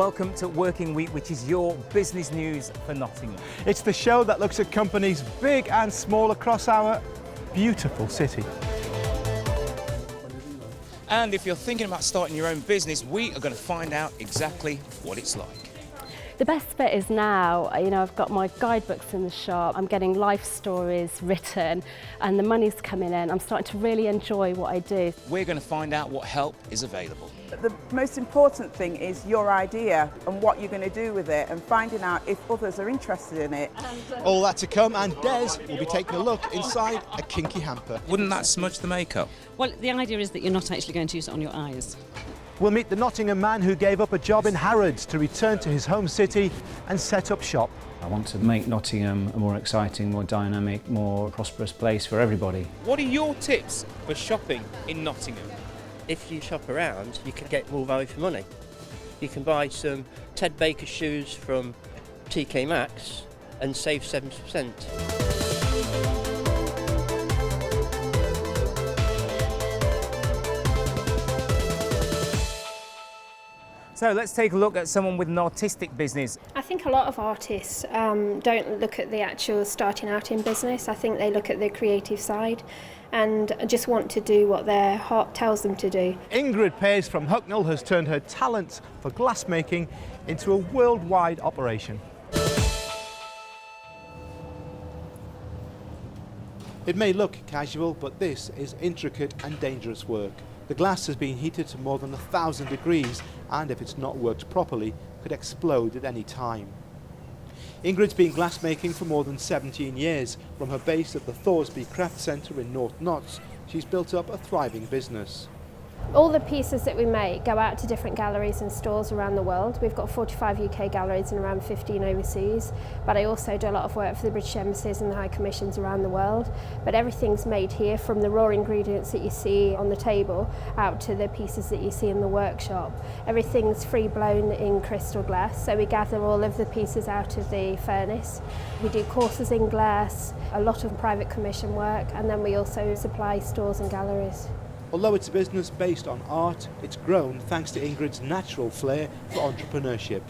Welcome to Working Week, which is your business news for Nottingham. It's the show that looks at companies big and small across our beautiful city. And if you're thinking about starting your own business, we are going to find out exactly what it's like. The best bit is now, I've got my guidebooks in the shop, I'm getting life stories written and the money's coming in. I'm starting to really enjoy what I do. We're going to find out what help is available. The most important thing is your idea and what you're going to do with it and finding out if others are interested in it. All that to come, and Des will be taking a look inside a kinky hamper. Wouldn't that smudge the makeup? Well, the idea is that you're not actually going to use it on your eyes. We'll meet the Nottingham man who gave up a job in Harrods to return to his home city and set up shop. I want to make Nottingham a more exciting, more dynamic, more prosperous place for everybody. What are your tips for shopping in Nottingham? If you shop around, you can get more value for money. You can buy some Ted Baker shoes from TK Maxx and save 70%. So let's take a look at someone with an artistic business. I think a lot of artists don't look at the actual starting out in business. I think they look at the creative side and just want to do what their heart tells them to do. Ingrid Pears from Hucknall has turned her talent for glassmaking into a worldwide operation. It may look casual, but this is intricate and dangerous work. The glass has been heated to more than 1,000 degrees and if it's not worked properly, could explode at any time. Ingrid's been glassmaking for more than 17 years. From her base at the Thoresby Craft Centre in North Notts, she's built up a thriving business. All the pieces that we make go out to different galleries and stores around the world. We've got 45 UK galleries and around 15 overseas, but I also do a lot of work for the British embassies and the High Commissions around the world. But everything's made here, from the raw ingredients that you see on the table out to the pieces that you see in the workshop. Everything's free blown in crystal glass, so we gather all of the pieces out of the furnace. We do courses in glass, a lot of private commission work, and then we also supply stores and galleries. Although it's a business based on art, it's grown thanks to Ingrid's natural flair for entrepreneurship.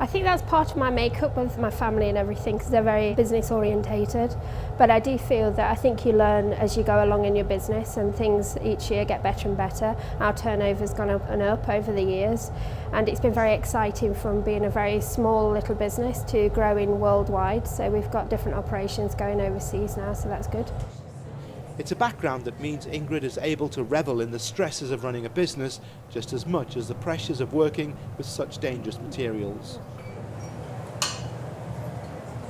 I think that's part of my makeup with my family and everything, because they're very business orientated. But I do feel that I think you learn as you go along in your business, and things each year get better and better. Our turnover's gone up and up over the years, and it's been very exciting from being a very small little business to growing worldwide. So we've got different operations going overseas now, so that's good. It's a background that means Ingrid is able to revel in the stresses of running a business just as much as the pressures of working with such dangerous materials.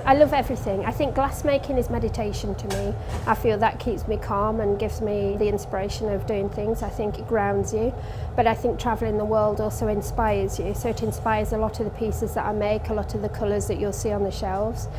I love everything. I think glassmaking is meditation to me. I feel that keeps me calm and gives me the inspiration of doing things. I think it grounds you. But I think travelling the world also inspires you. So it inspires a lot of the pieces that I make, a lot of the colours that you'll see on the shelves.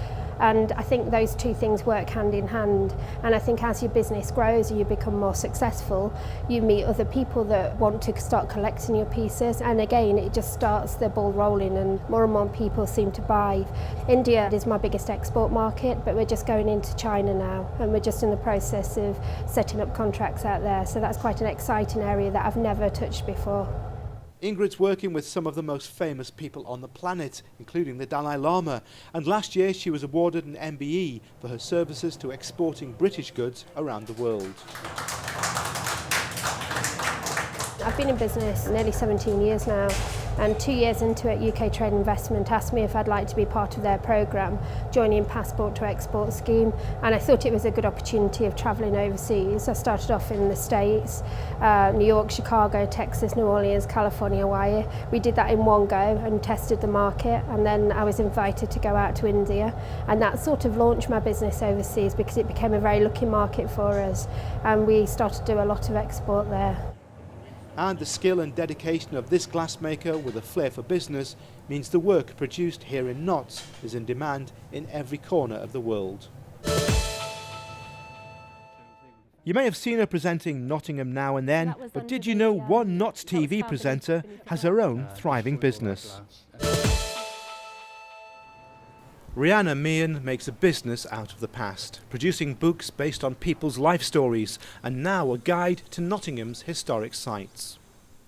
And I think those two things work hand in hand. And I think as your business grows and you become more successful, you meet other people that want to start collecting your pieces. And again, it just starts the ball rolling and more people seem to buy. India is my biggest export market, but we're just going into China now. And we're just in the process of setting up contracts out there. So that's quite an exciting area that I've never touched before. Ingrid's working with some of the most famous people on the planet, including the Dalai Lama, and last year she was awarded an MBE for her services to exporting British goods around the world. I've been in business nearly 17 years now, and 2 years into it, UK Trade Investment asked me if I'd like to be part of their programme, joining Passport to Export scheme, and I thought it was a good opportunity of travelling overseas. I started off in the States, New York, Chicago, Texas, New Orleans, California, Hawaii. We did that in one go and tested the market, and then I was invited to go out to India, and that sort of launched my business overseas because it became a very lucky market for us, and we started to do a lot of export there. And the skill and dedication of this glassmaker with a flair for business means the work produced here in Notts is in demand in every corner of the world. You may have seen her presenting Nottingham now and then, but did you know one Notts TV presenter has her own thriving business? Rihanna Meehan makes a business out of the past, producing books based on people's life stories, and now a guide to Nottingham's historic sites.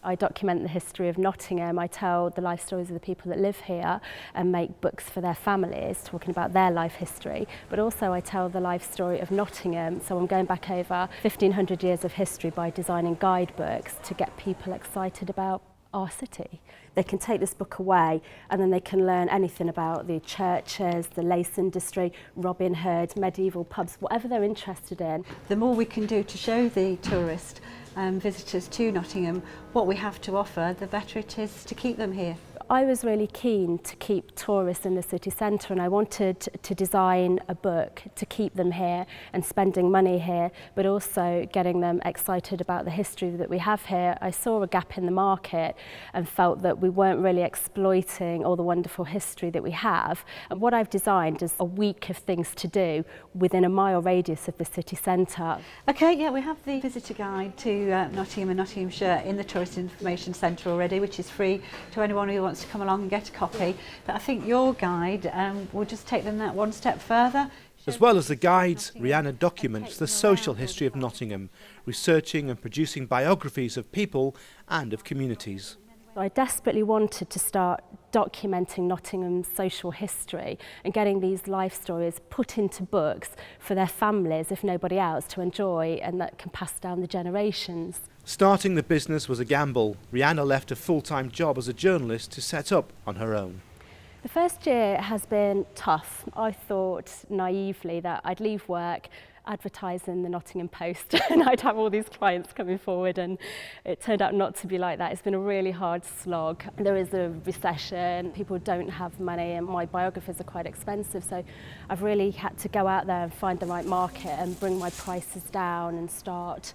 I document the history of Nottingham. I tell the life stories of the people that live here and make books for their families, talking about their life history. But also I tell the life story of Nottingham. So I'm going back over 1,500 years of history by designing guidebooks to get people excited about our city. They can take this book away and then they can learn anything about the churches, the lace industry, Robin Hood, medieval pubs, whatever they're interested in. The more we can do to show the tourist visitors to Nottingham what we have to offer, the better it is to keep them here. I was really keen to keep tourists in the city centre, and I wanted to design a book to keep them here and spending money here, but also getting them excited about the history that we have here. I saw a gap in the market and felt that we weren't really exploiting all the wonderful history that we have. And what I've designed is a week of things to do within a mile radius of the city centre. Okay, yeah, we have the visitor guide to Nottingham and Nottinghamshire in the Tourist Information Centre already, which is free to anyone who wants to come along and get a copy. But I think your guide will just take them that one step further. As well as the guides, Rihanna documents the social history of Nottingham, researching and producing biographies of people and of communities. I desperately wanted to start documenting Nottingham's social history and getting these life stories put into books for their families, if nobody else, to enjoy, and that can pass down the generations. Starting the business was a gamble. Rihanna left a full-time job as a journalist to set up on her own. The first year has been tough. I thought naively that I'd leave work, advertise in the Nottingham Post and I'd have all these clients coming forward, and it turned out not to be like that. It's been a really hard slog. There is a recession, people don't have money, and my biographies are quite expensive, so I've really had to go out there and find the right market and bring my prices down and start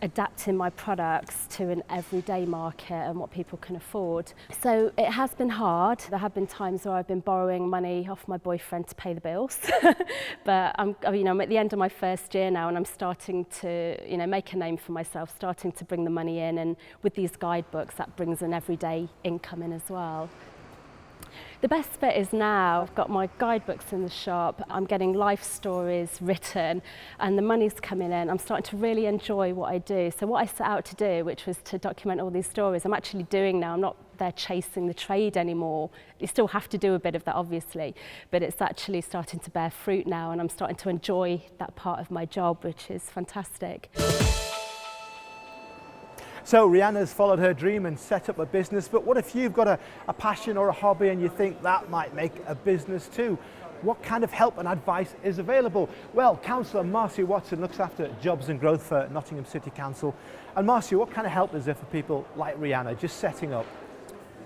adapting my products to an everyday market and what people can afford. So it has been hard. There have been times where I've been borrowing money off my boyfriend to pay the bills. But I'm at the end of my first year now, and I'm starting to, make a name for myself, starting to bring the money in, and with these guidebooks that brings an everyday income in as well. The best bit is now I've got my guidebooks in the shop, I'm getting life stories written and the money's coming in. I'm starting to really enjoy what I do. So what I set out to do, which was to document all these stories, I'm actually doing now. I'm not there chasing the trade anymore. You still have to do a bit of that, obviously, but it's actually starting to bear fruit now, and I'm starting to enjoy that part of my job, which is fantastic. So Rihanna's followed her dream and set up a business, but what if you've got a passion or a hobby and you think that might make a business too? What kind of help and advice is available? Well, Councillor Marcia Watson looks after jobs and growth for Nottingham City Council. And Marcia, what kind of help is there for people like Rihanna just setting up?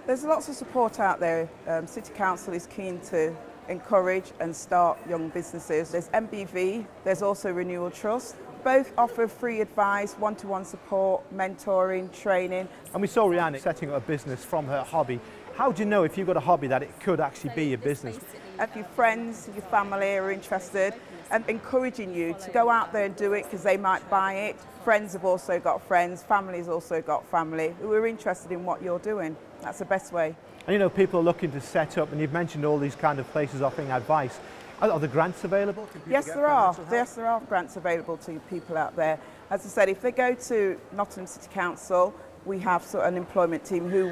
There's lots of support out there. City Council is keen to encourage and start young businesses. There's MBV, there's also Renewal Trust. Both offer free advice, one-to-one support, mentoring, training. And we saw Rihanna setting up a business from her hobby. How do you know if you've got a hobby that it could actually be your business? If your friends, your family are interested, and encouraging you to go out there and do it because they might buy it. Friends have also got friends, family's also got family who are interested in what you're doing. That's the best way. And people are looking to set up, and you've mentioned all these kind of places offering advice. Are there grants available? Yes, there are. Yes, there are grants available to people out there. As I said, if they go to Nottingham City Council, we have an employment team who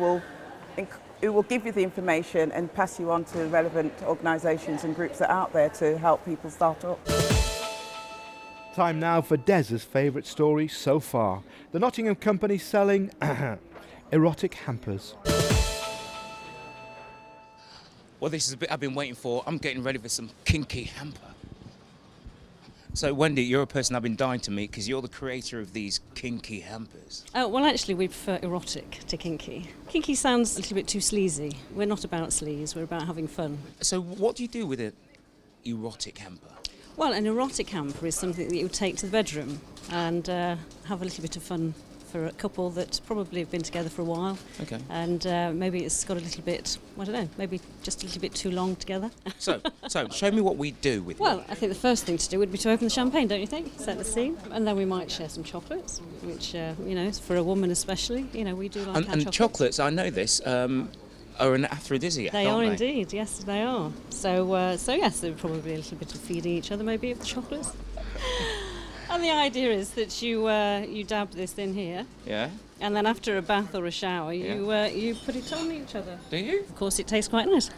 will give you the information and pass you on to relevant organisations and groups that are out there to help people start up. Time now for Des's favourite story so far. The Nottingham company selling erotic hampers. Well, this is a bit I've been waiting for. I'm getting ready for some kinky hamper. So, Wendy, you're a person I've been dying to meet because you're the creator of these kinky hampers. Well, actually, we prefer erotic to kinky. Kinky sounds a little bit too sleazy. We're not about sleaze, we're about having fun. So, what do you do with an erotic hamper? Well, an erotic hamper is something that you would take to the bedroom and have a little bit of fun for a couple that probably have been together for a while. Okay. And maybe it's got a little bit, I don't know, maybe just a little bit too long together. So show me what we do with Well, it. I think the first thing to do would be to open the champagne, don't you think? Set the scene. And then we might share some chocolates, which, for a woman especially, we do like our And chocolates, I know this, are an aphrodisiac, They aren't are indeed, yes, they are. So yes, there would probably be a little bit of feeding each other maybe of the chocolates. And the idea is that you dab this in here, Yeah. and then after a bath or a shower, you put it on each other. Do you? Of course, it tastes quite nice.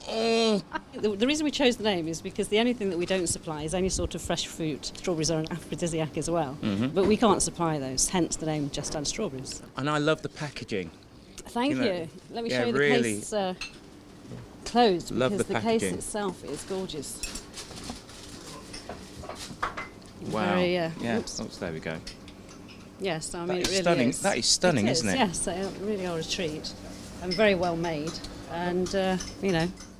The reason we chose the name is because the only thing that we don't supply is any sort of fresh fruit. Strawberries are an aphrodisiac as well, but we can't supply those, hence the name Just Add Strawberries. And I love the packaging. Thank You know, you. Let me yeah, show you the really. case closed, Love because the the case packaging. itself is gorgeous. Wow. Very, yeah. oops. Oh, there we go. Yes, I mean, That it is really stunning. is. That is stunning, isn't it? Yes, they really are a treat, and very well made, and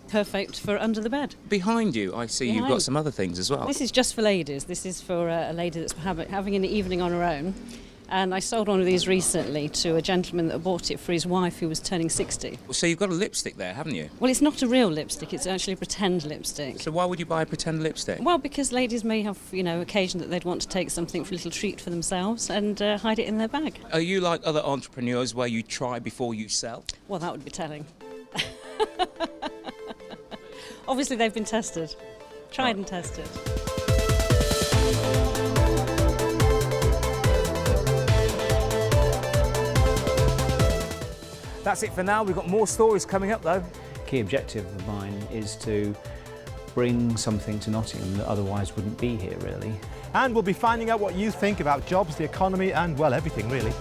perfect for under the bed. Behind you, I see you've got Behind. some other things as well. This is just for ladies. This is for a lady that's having an evening on her own. And I sold one of these recently to a gentleman that bought it for his wife who was turning 60. So you've got a lipstick there, haven't you? Well, it's not a real lipstick, it's actually a pretend lipstick. So why would you buy a pretend lipstick? Well, because ladies may have, occasion that they'd want to take something for a little treat for themselves and hide it in their bag. Are you like other entrepreneurs where you try before you sell? Well, that would be telling. Obviously, they've been tested. Tried and tested. That's it for now. We've got more stories coming up though. Key objective of mine is to bring something to Nottingham that otherwise wouldn't be here, really. And we'll be finding out what you think about jobs, the economy and, well, everything really.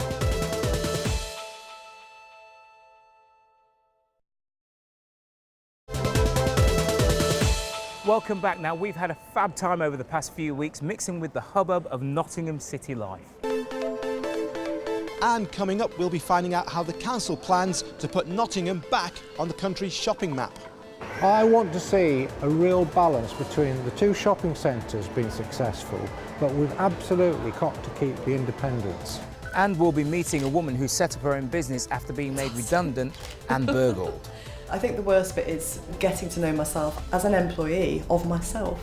Welcome back. Now, we've had a fab time over the past few weeks mixing with the hubbub of Nottingham city life. And coming up, we'll be finding out how the council plans to put Nottingham back on the country's shopping map. I want to see a real balance between the two shopping centres being successful, but we've absolutely got to keep the independence. And we'll be meeting a woman who set up her own business after being made redundant and burgled. I think the worst bit is getting to know myself as an employee of myself.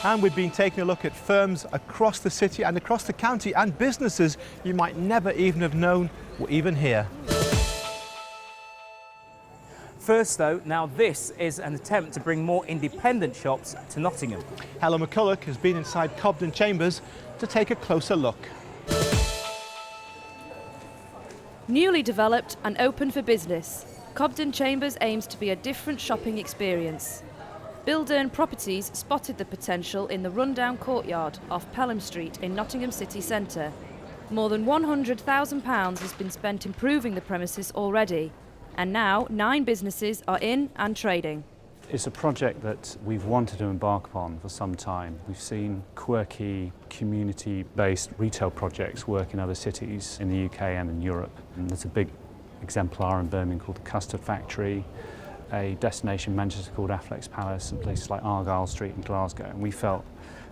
And we've been taking a look at firms across the city and across the county and businesses you might never even have known were even here. First though, now this is an attempt to bring more independent shops to Nottingham. Helen McCulloch has been inside Cobden Chambers to take a closer look. Newly developed and open for business, Cobden Chambers aims to be a different shopping experience. Bildern Properties spotted the potential in the rundown courtyard off Pelham Street in Nottingham city centre. More than £100,000 has been spent improving the premises already, and now 9 businesses are in and trading. It's a project that we've wanted to embark upon for some time. We've seen quirky, community-based retail projects work in other cities in the UK and in Europe. And there's a big exemplar in Birmingham called the Custard Factory, a destination in Manchester called Affleck's Palace, and places like Argyle Street in Glasgow. And we felt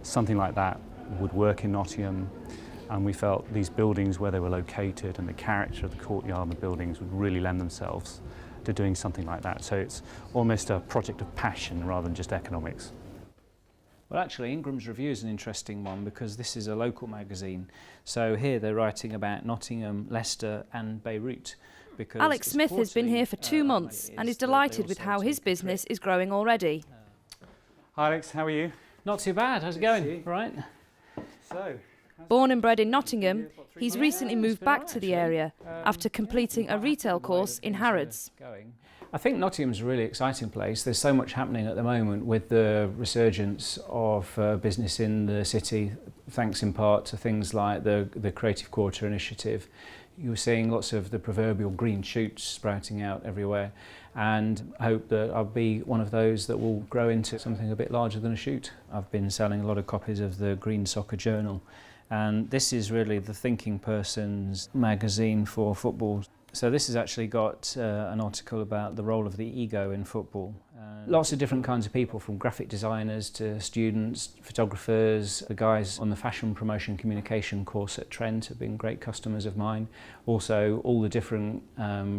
something like that would work in Nottingham, and we felt these buildings, where they were located and the character of the courtyard and the buildings would really lend themselves to doing something like that. So it's almost a project of passion rather than just economics. Well, actually, Ingram's Review is an interesting one because this is a local magazine. So here they're writing about Nottingham, Leicester and Beirut. Because Alex Smith has been here for 2 months and is delighted with how his business is growing already. Hi Alex, how are you? Not too bad. How's it going? Right. So, Born and bred in Nottingham, he's recently moved back to the area after completing a retail course in Harrods. I think Nottingham's a really exciting place. There's so much happening at the moment with the resurgence of business in the city, thanks in part to things like the Creative Quarter initiative. You're seeing lots of the proverbial green shoots sprouting out everywhere, and I hope that I'll be one of those that will grow into something a bit larger than a shoot. I've been selling a lot of copies of the Green Soccer Journal, and this is really the thinking person's magazine for football. So this has actually got an article about the role of the ego in football. Lots of different kinds of people, from graphic designers to students, photographers. The guys on the fashion promotion communication course at Trent have been great customers of mine. Also all the different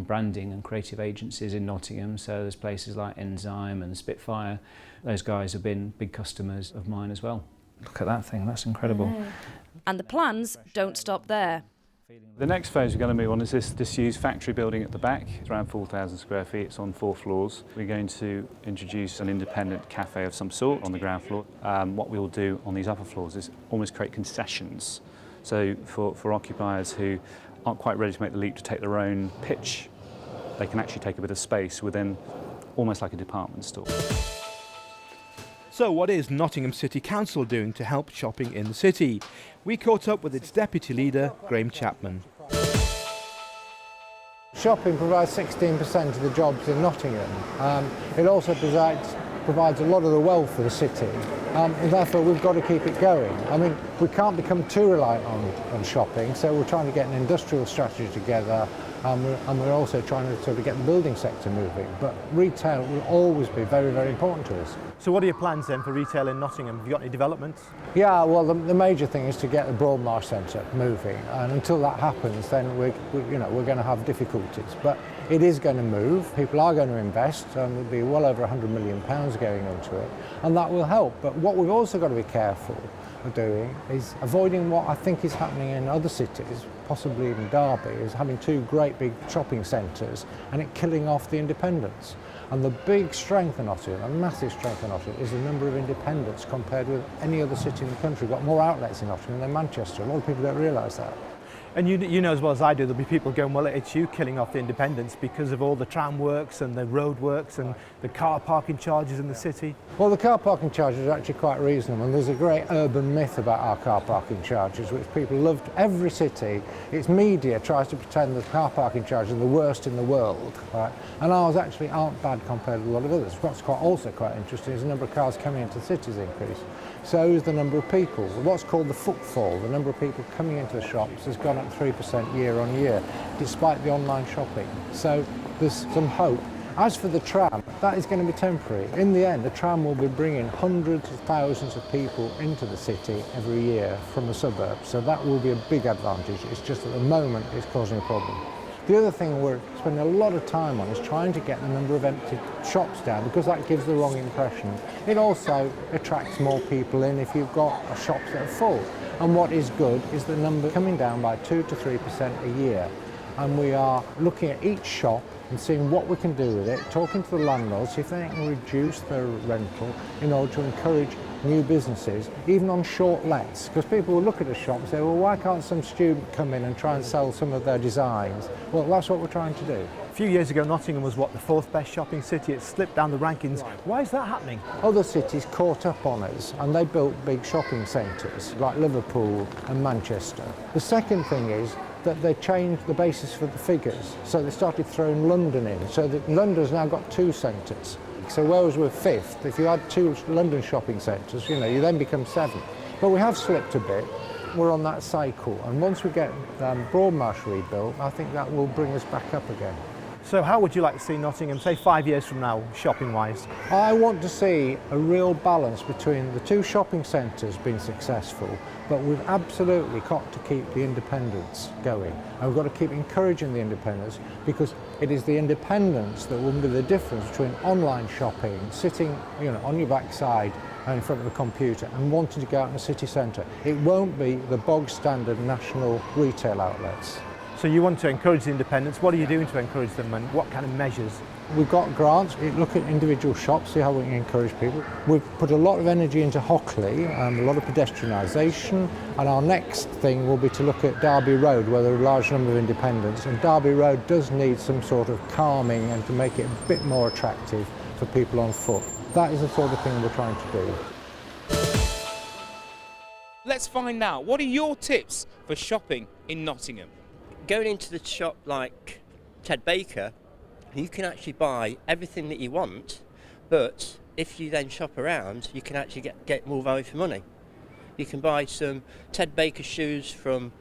branding and creative agencies in Nottingham. So there's places like Enzyme and Spitfire. Those guys have been big customers of mine as well. Look at that thing, that's incredible. And the plans don't stop there. The next phase we're going to move on is this disused factory building at the back. It's around 4,000 square feet, it's on 4 floors. We're going to introduce an independent cafe of some sort on the ground floor. What we'll do on these upper floors is almost create concessions. So for occupiers who aren't quite ready to make the leap to take their own pitch, they can actually take a bit of space within almost like a department store. So what is Nottingham City Council doing to help shopping in the city? We caught up with its deputy leader, Graham Chapman. Shopping provides 16% of the jobs in Nottingham. It also provides a lot of the wealth for the city. And therefore we've got to keep it going. I mean, we can't become too reliant on shopping, so we're trying to get an industrial strategy together, and we're also trying to sort of get the building sector moving. But retail will always be very, very important to us. So what are your plans then for retail in Nottingham? Have you got any developments? Yeah, well, the major thing is to get the Broadmarsh Centre moving, and until that happens, then we're going to have difficulties. But it is going to move. People are going to invest, and there'll be well over £100 million going into it, and that will help. But what we've also got to be careful of doing is avoiding what I think is happening in other cities, possibly in Derby, is having 2 great big shopping centres and it killing off the independents. And the big strength in Nottingham, a massive strength in Nottingham, is the number of independents compared with any other city in the country. We've got more outlets in Nottingham than Manchester. A lot of people don't realise that. And you know as well as I do, there'll be people going, well, it's you killing off the independents because of all the tram works and the road works and the car parking charges in the city. Well, the car parking charges are actually quite reasonable, and there's a great urban myth about our car parking charges, which people love. Every city, its media tries to pretend that car parking charges are the worst in the world, right? And ours actually aren't bad compared to a lot of others. What's also quite interesting is the number of cars coming into the cities increased. So is the number of people. What's called the footfall, the number of people coming into the shops, has gone up 3% year on year, despite the online shopping. So there's some hope. As for the tram, that is going to be temporary. In the end, the tram will be bringing hundreds of thousands of people into the city every year from the suburbs. So that will be a big advantage. It's just at the moment it's causing a problem. The other thing we're spending a lot of time on is trying to get the number of empty shops down, because that gives the wrong impression. It also attracts more people in if you've got shops that are full. And what is good is the number coming down by 2 to 3% a year. And we are looking at each shop and seeing what we can do with it, talking to the landlords, see if they can reduce their rental in order to encourage new businesses, even on short lets, because people will look at a shop and say, well, why can't some student come in and try and sell some of their designs? Well, that's what we're trying to do. A few years ago, Nottingham was, what, the 4th best shopping city? It slipped down the rankings. Why is that happening? Other cities caught up on us, and they built big shopping centres, like Liverpool and Manchester. The second thing is that they changed the basis for the figures, so they started throwing London in, so that London's now got 2 centres. So whereas we're 5th, if you had 2 London shopping centres, you then become 7th. But we have slipped a bit. We're on that cycle, and once we get Broadmarsh rebuilt, I think that will bring us back up again. So how would you like to see Nottingham, say 5 years from now, shopping-wise? I want to see a real balance between the 2 shopping centres being successful, but we've absolutely got to keep the independents going. And we've got to keep encouraging the independents, because it is the independents that will be the difference between online shopping, sitting on your backside in front of a computer and wanting to go out in the city centre. It won't be the bog standard national retail outlets. So you want to encourage the independents. What are you doing to encourage them, and what kind of measures? We've got grants. We look at individual shops, see how we can encourage people. We've put a lot of energy into Hockley, a lot of pedestrianisation, and our next thing will be to look at Derby Road, where there are a large number of independents, and Derby Road does need some sort of calming and to make it a bit more attractive for people on foot. That is the sort of thing we're trying to do. Let's find out. What are your tips for shopping in Nottingham? Going into the shop like Ted Baker, you can actually buy everything that you want, but if you then shop around, you can actually get more value for money. You can buy some Ted Baker shoes from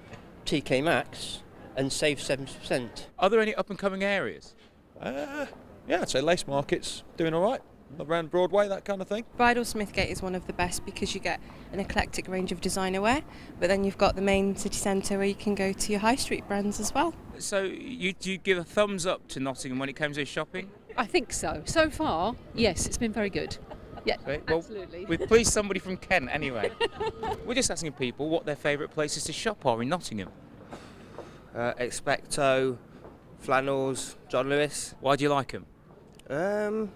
TK Maxx and save 70%. Are there any up-and-coming areas? Yeah, I'd say Lace Market's doing all right. Around Broadway, that kind of thing. Bridal Smithgate is one of the best because you get an eclectic range of designer wear, but then you've got the main city centre where you can go to your high street brands as well. So do you give a thumbs up to Nottingham when it comes to shopping? I think so. So far, yes, it's been very good. Yeah, right, well, absolutely. We've pleased somebody from Kent anyway. We're just asking people what their favourite places to shop are in Nottingham. Expecto, flannels, John Lewis. Why do you like them?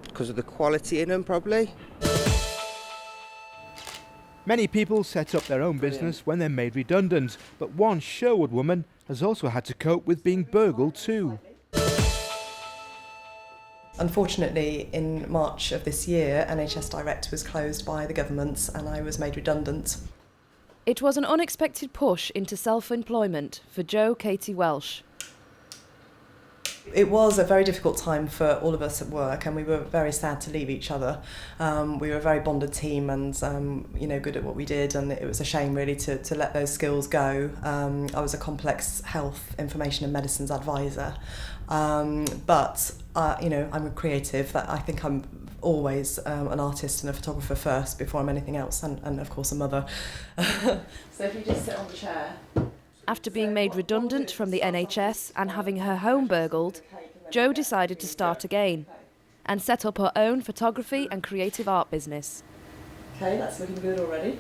Because of the quality in them, probably. Many people set up their own business when they're made redundant, but one Sherwood woman has also had to cope with being burgled too. Unfortunately, in March of this year, NHS Direct was closed by the government and I was made redundant. It was an unexpected push into self-employment for Jo Katie Welsh. It was a very difficult time for all of us at work, and we were very sad to leave each other. We were a very bonded team and good at what we did, and it was a shame really to let those skills go. I was a complex health, information and medicines advisor, but I'm a creative. That I think I'm always an artist and a photographer first before I'm anything else, and of course a mother. So if you just sit on the chair. After being made redundant from the NHS and having her home burgled, Jo decided to start again and set up her own photography and creative art business. Okay, that's looking good already.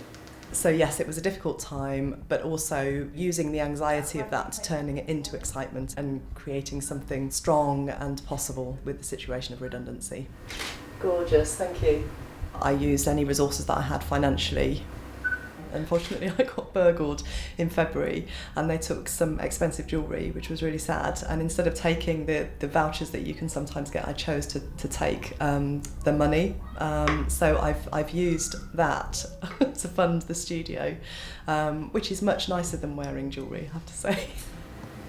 So yes, it was a difficult time, but also using the anxiety of that, turning it into excitement and creating something strong and possible with the situation of redundancy. Gorgeous, thank you. I used any resources that I had financially. Unfortunately, I got burgled in February and they took some expensive jewellery, which was really sad. And instead of taking the vouchers that you can sometimes get, I chose to take the money. So I've used that to fund the studio, which is much nicer than wearing jewellery, I have to say.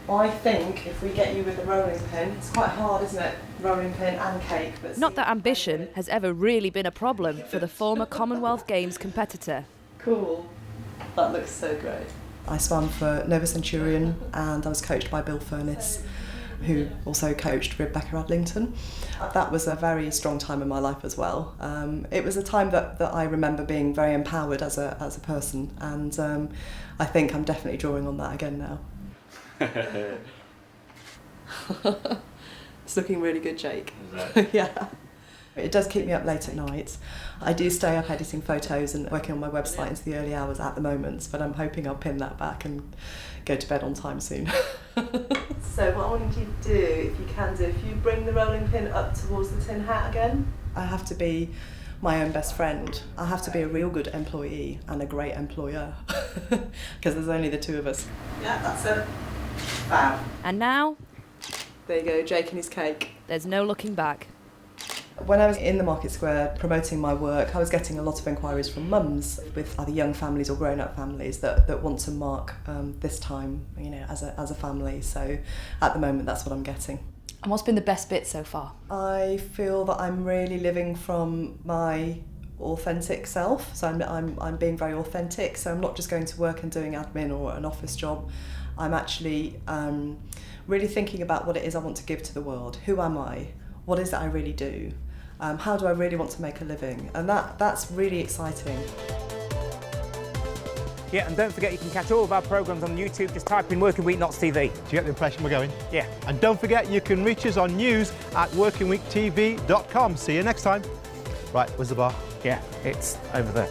I think if we get you with a rolling pin, it's quite hard, isn't it? Rolling pin and cake. But Not that ambition has ever really been a problem for the former Commonwealth Games competitor. Cool. That looks so great. I swam for Nova Centurion and I was coached by Bill Furness, who also coached Rebecca Adlington. That was a very strong time in my life as well. It was a time that I remember being very empowered as a person, and I think I'm definitely drawing on that again now. It's looking really good, Jake. Is that? Yeah. It does keep me up late at night. I do stay up editing photos and working on my website into the early hours at the moment, but I'm hoping I'll pin that back and go to bed on time soon. So what I want you to do, if you can do, if you bring the rolling pin up towards the tin hat again. I have to be my own best friend. I have to be a real good employee and a great employer, because there's only the two of us. Yeah, that's it. Fab. And now, there you go, Jake and his cake. There's no looking back. When I was in the Market Square promoting my work, I was getting a lot of inquiries from mums with either young families or grown-up families that want to mark this time, as a family. So at the moment, that's what I'm getting. And what's been the best bit so far? I feel that I'm really living from my authentic self. So I'm being very authentic. So I'm not just going to work and doing admin or an office job. I'm actually really thinking about what it is I want to give to the world. Who am I? What is it I really do? How do I really want to make a living? And that's really exciting. Yeah, and don't forget you can catch all of our programmes on YouTube. Just type in Working Week Notts TV. Do you get the impression we're going? Yeah. And don't forget you can reach us on news at workingweektv.com. See you next time. Right, where's the bar? Yeah, it's over there.